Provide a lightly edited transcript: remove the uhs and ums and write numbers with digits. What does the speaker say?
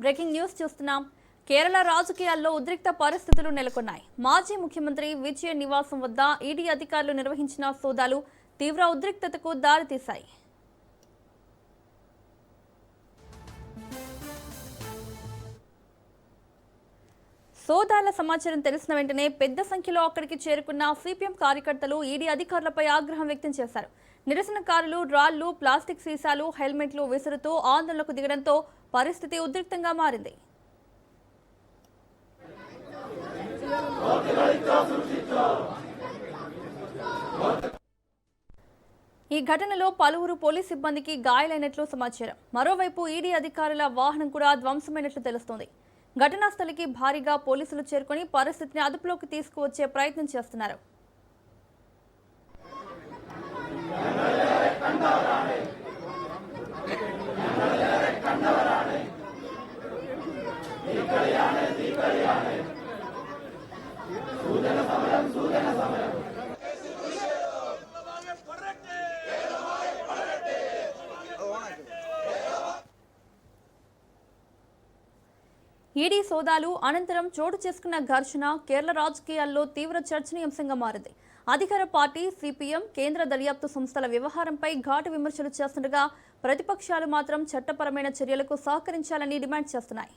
Breaking news చూస్తున్నాం. కేరళ రాజకీయాల్లో ఉద్రిక్త పరిస్థితులు నెలకొన్నాయి. మాజీ ముఖ్యమంత్రి విజయ్ నివాసం వద్ద ఈడీ అధికారులు నిర్వహించిన సోదాలు తీవ్ర ఉద్రిక్తతకు దారితీశాయి. సోదాల సమాచారం తెలిసిన వెంటనే పెద్ద సంఖ్యలో అక్కడికి చేరుకున్న సిపిఎం కార్యకర్తలు ఈడీ అధికారులపై ఆగ్రహం వ్యక్తం చేశారు. నిరసనకారులు రాళ్లు, ప్లాస్టిక్ సీసాలు, హెల్మెట్లు విసురుతూ ఆందోళనకు దిగడంతో పరిస్థితి ఉద్రిక్తంగా మారింది. ఈ ఘటనలో పలువురు పోలీస్ సిబ్బందికి గాయాలైనట్లు సమాచారం. మరోవైపు ఈడీ అధికారుల వాహనం కూడా ధ్వంసమైనట్లు తెలుస్తోంది. ఘటనా స్థలికి భారీగా పోలీసులు చేరుకొని పరిస్థితిని అదుపులోకి తీసుకువచ్చే ప్రయత్నం చేస్తున్నారు. ఈడీ సోదాలు అనంతరం చోటు చేసుకున్న ఘర్షణ కేరళ రాజకీయాల్లో తీవ్ర చర్చనీయాంశంగా మారింది. అధికార పార్టీ సిపిఎం కేంద్ర దర్యాప్తు సంస్థల వ్యవహారంపై ఘాటు విమర్శలు చేస్తుండగా ప్రతిపక్షాలు మాత్రం చట్టపరమైన చర్యలకు సహకరించాలని డిమాండ్ చేస్తున్నాయి.